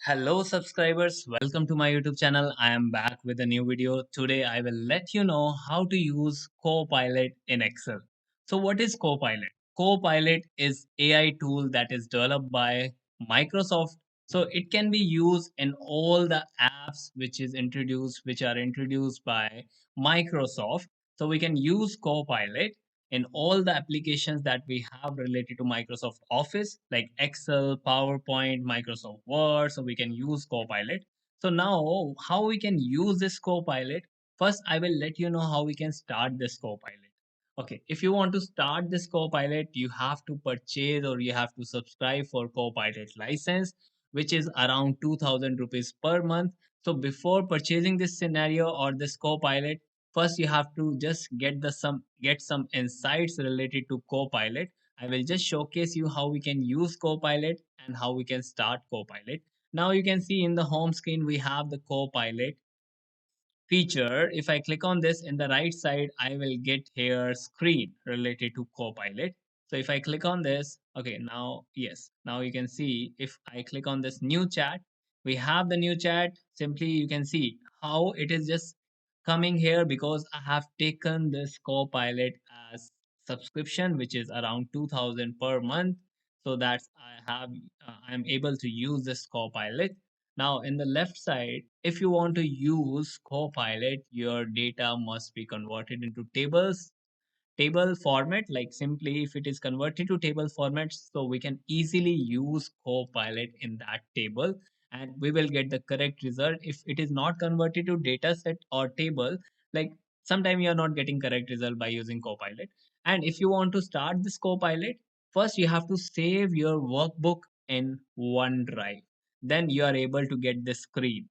Hello, subscribers. Welcome to my YouTube channel. I am back with a new video. Today, I will let you know how to use Copilot in Excel. So, what is Copilot? Copilot is AI tool that is developed by Microsoft. So, it can be used in all the apps which are introduced by Microsoft. So, we can use Copilot in all the applications that we have related to Microsoft Office, like Excel, PowerPoint, Microsoft Word. So we can use Copilot. So now, how we can use this Copilot? First, I will let you know how we can start this Copilot. Okay, if you want to start this Copilot, you have to purchase or you have to subscribe for Copilot license, which is around 2000 rupees per month. So before purchasing this scenario or this Copilot, first you have to just get some insights related to Copilot. I will just showcase you how we can use Copilot and how we can start Copilot. Now you can see in the home screen we have the Copilot feature. If I click on this in the right side, I will get here screen related to Copilot. So if I click on this, okay, now, yes, now you can see if I click on this new chat, we have the new chat. Simply you can see how it is just coming here because I have taken this Copilot as subscription, which is around 2000 per month. So that's I am able to use this Copilot. Now, in the left side, if you want to use Copilot, your data must be converted into table format. Like simply, if it is converted to table format, so we can easily use Copilot in that table, and we will get the correct result. If it is not converted to data set or table, like sometime you are not getting correct result by using Copilot. And if you want to start this Copilot, first you have to save your workbook in OneDrive. Then you are able to get the screen,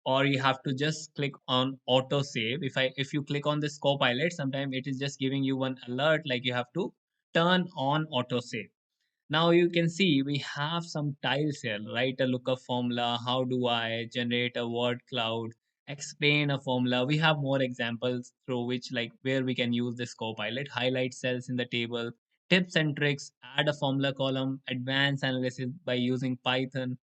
or you have to just click on auto save. If you click on this Copilot, sometimes it is just giving you one alert like you have to turn on auto save. Now you can see we have some tiles here. Write a lookup formula. How do I generate a word cloud? Explain a formula. We have more examples through which, like, where we can use this Copilot. Highlight cells in the table. Tips and tricks. Add a formula column. Advanced analysis by using Python.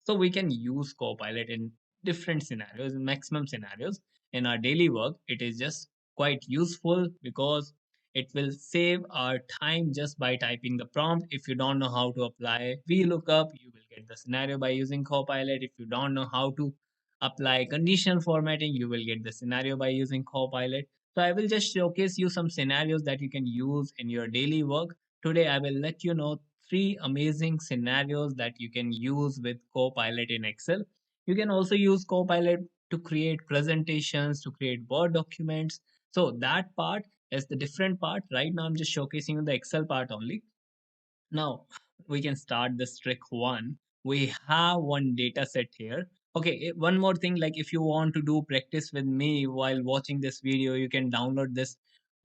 So we can use Copilot in different scenarios, in maximum scenarios. In our daily work, it is just quite useful because it will save our time just by typing the prompt. If you don't know how to apply VLOOKUP, you will get the scenario by using Copilot. If you don't know how to apply conditional formatting, you will get the scenario by using Copilot. So I will just showcase you some scenarios that you can use in your daily work. Today, I will let you know three amazing scenarios that you can use with Copilot in Excel. You can also use Copilot to create presentations, to create Word documents. So that part is the different part. Right now, I'm just showcasing you the Excel part only. Now we can start this trick one. We have one data set here. Okay, one more thing, like if you want to do practice with me while watching this video, you can download this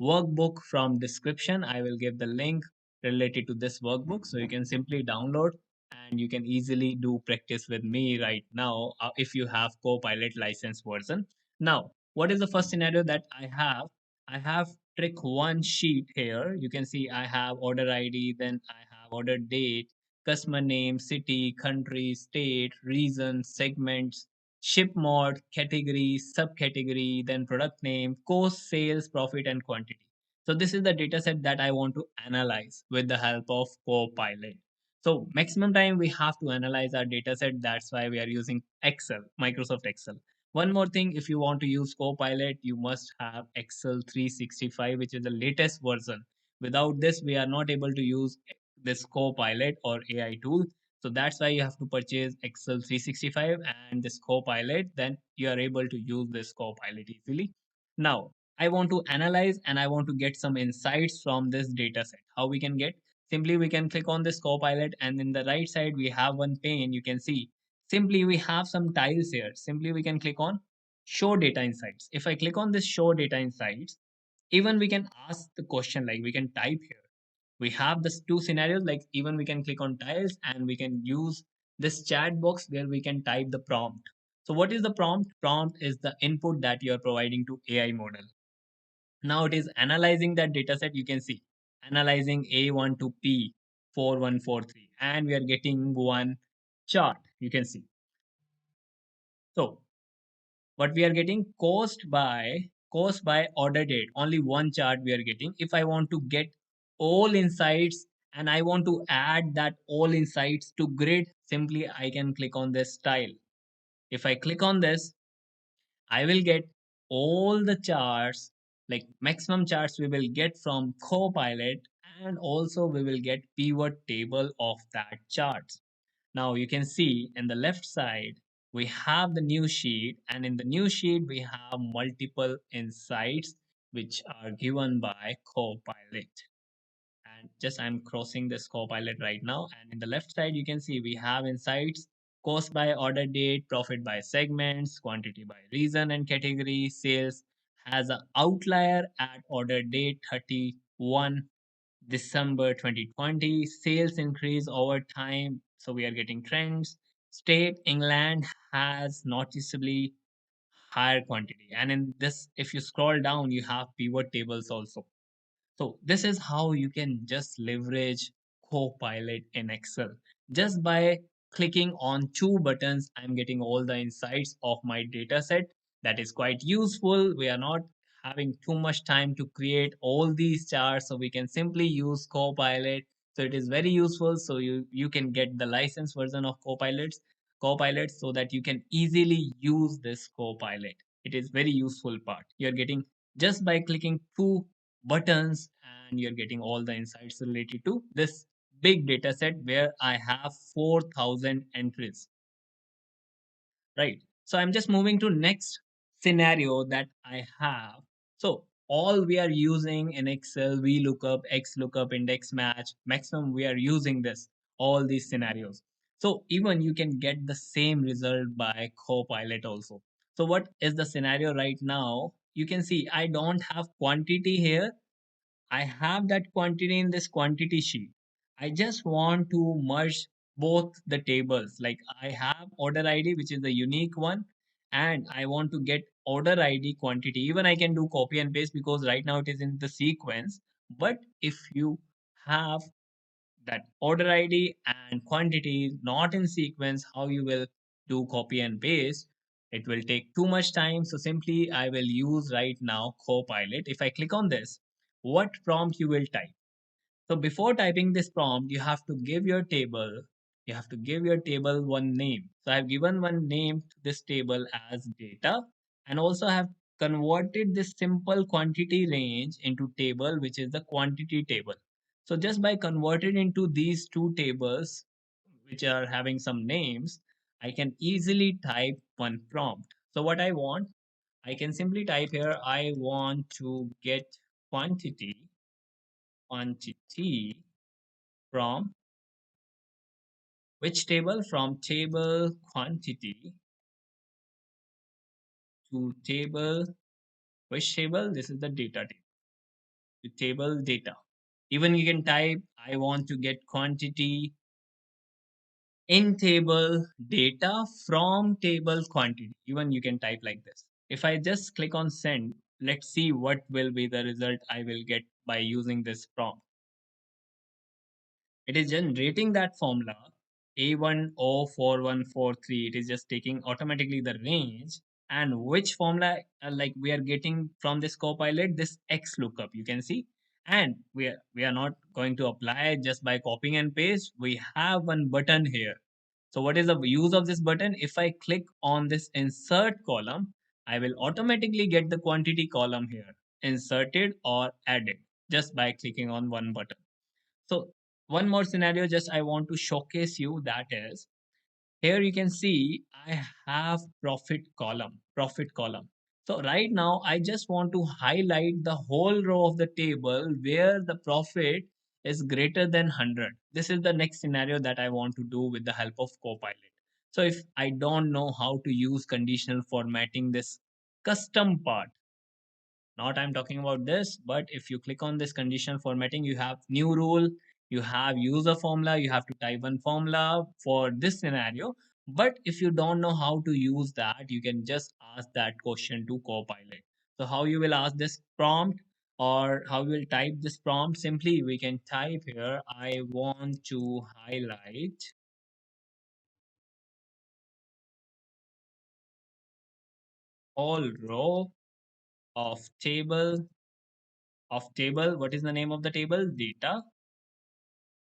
workbook from description. I will give the link related to this workbook. So you can simply download and you can easily do practice with me right now if you have Copilot license version. Now, what is the first scenario that I have? I have trick one sheet here. You can see I have order ID, then I have order date, customer name, city, country, state, region, segments, ship mode, category, subcategory, then product name, cost, sales, profit, and quantity. So this is the data set that I want to analyze with the help of Copilot. So maximum time we have to analyze our data set. That's why we are using Excel, Microsoft Excel. One more thing, if you want to use Copilot, you must have Excel 365, which is the latest version. Without this, we are not able to use this Copilot or AI tool. So that's why you have to purchase Excel 365 and this Copilot. Then you are able to use this Copilot easily. Now, I want to analyze and I want to get some insights from this data set. How we can get? Simply, we can click on this Copilot, and in the right side, we have one pane. You can see simply we have some tiles here. Simply we can click on show data insights. If I click on this show data insights, even we can ask the question, like we can type here. We have this two scenarios, like even we can click on tiles and we can use this chat box where we can type the prompt. So what is the prompt? Prompt is the input that you are providing to AI model. Now it is analyzing that data set. You can see analyzing A1 to P4143, and we are getting one chart. You can see. So what we are getting, cost by order date, only one chart we are getting. If I want to get all insights and I want to add that all insights to grid, simply I can click on this style. If I click on this, I will get all the charts, like maximum charts we will get from Copilot, and also we will get pivot table of that charts. Now you can see in the left side, we have the new sheet, and in the new sheet, we have multiple insights which are given by Copilot. And just I'm crossing this Copilot right now. And in the left side, you can see we have insights, cost by order date, profit by segments, quantity by reason and category, sales has an outlier at order date 31 December 2020, sales increase over time. So we are getting trends. State England has noticeably higher quantity. And in this, if you scroll down, you have pivot tables also. So this is how you can just leverage Copilot in Excel. Just by clicking on two buttons, I'm getting all the insights of my data set. That is quite useful. We are not having too much time to create all these charts, so we can simply use Copilot. So it is very useful. So you can get the license version of Copilot so that you can easily use this Copilot. It is very useful part. You're getting just by clicking two buttons, and you're getting all the insights related to this big data set where I have 4,000 entries, right? So I'm just moving to next scenario that I have. So all we are using in Excel, VLOOKUP, XLOOKUP, index match, maximum we are using this, all these scenarios. So even you can get the same result by Copilot also. So what is the scenario right now? You can see I don't have quantity here. I have that quantity in this quantity sheet. I just want to merge both the tables. Like I have order ID, which is the unique one, and I want to get order ID quantity. Even I can do copy and paste because right now it is in the sequence. But if you have that order ID and quantity not in sequence, how you will do copy and paste? It will take too much time. So simply I will use right now Copilot. If I click on this, what prompt you will type? So before typing this prompt, you have to give your table. You have to give your table one name. So I've given one name to this table as data, and also have converted this simple quantity range into table, which is the quantity table. So just by converting into these two tables, which are having some names, I can easily type one prompt. So what I want, I can simply type here, I want to get quantity from which table? From table quantity to table, which table? This is the data table, to table data. Even you can type, I want to get quantity in table data from table quantity. Even you can type like this. If I just click on send, let's see what will be the result I will get by using this prompt. It is generating that formula A104143. It is just taking automatically the range, and which formula like we are getting from this Copilot, this X lookup you can see. And we are not going to apply it just by copying and paste. We have one button here. So what is the use of this button? If I click on this insert column, I will automatically get the quantity column here, inserted or added, just by clicking on one button. So one more scenario just I want to showcase you, that is here you can see I have profit column. So right now I just want to highlight the whole row of the table where the profit is greater than 100. This is the next scenario that I want to do with the help of Copilot. So if I don't know how to use conditional formatting, this custom part, not I'm talking about this, but if you click on this condition formatting, you have new rule, you have user formula, you have to type one formula for this scenario. But if you don't know how to use that, you can just ask that question to Copilot. So how you will ask this prompt, or how you will type this prompt? Simply we can type here, I want to highlight all row of table. What is the name of the table? Data.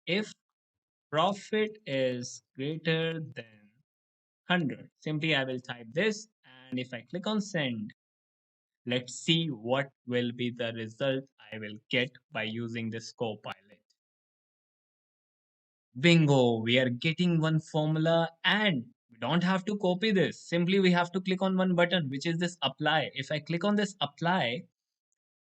If profit is greater than 100, simply I will type this, and if I click on send, let's see what will be the result I will get by using this Copilot. Bingo, we are getting one formula, and we don't have to copy this. Simply we have to click on one button, which is this apply. If I click on this apply,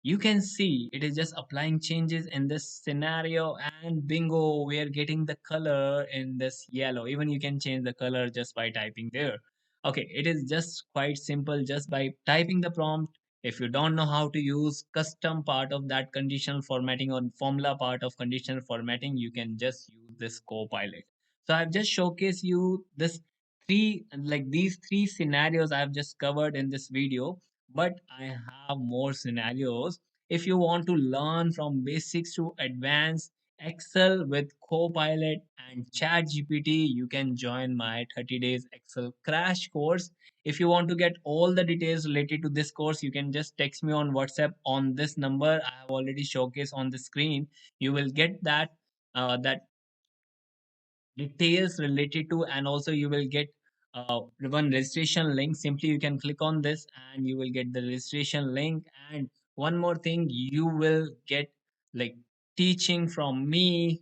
you can see it is just applying changes in this scenario, and bingo, we are getting the color in this yellow. Even you can change the color just by typing there. Okay, it is just quite simple just by typing the prompt. If you don't know how to use custom part of that conditional formatting or formula part of conditional formatting, you can just use this Copilot. So I've just showcased you this these three scenarios I've just covered in this video, but I have more scenarios. If you want to learn from basics to advanced Excel with Copilot and ChatGPT, you can join my 30 days Excel crash course. If you want to get all the details related to this course, you can just text me on WhatsApp on this number I have already showcased on the screen. You will get that details related to, and also you will get one registration link. Simply you can click on this and you will get the registration link. And one more thing, you will get like teaching from me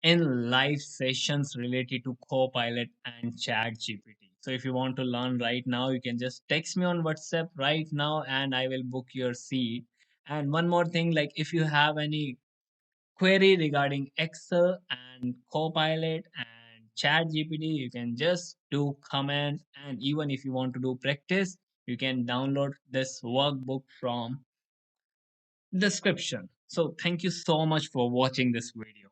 in live sessions related to Copilot and Chat GPT. So if you want to learn right now, you can just text me on WhatsApp right now and I will book your seat. And one more thing, like if you have any query regarding Excel and Copilot and Chat GPT, you can just do comment. And even if you want to do practice, you can download this workbook from description. So thank you so much for watching this video.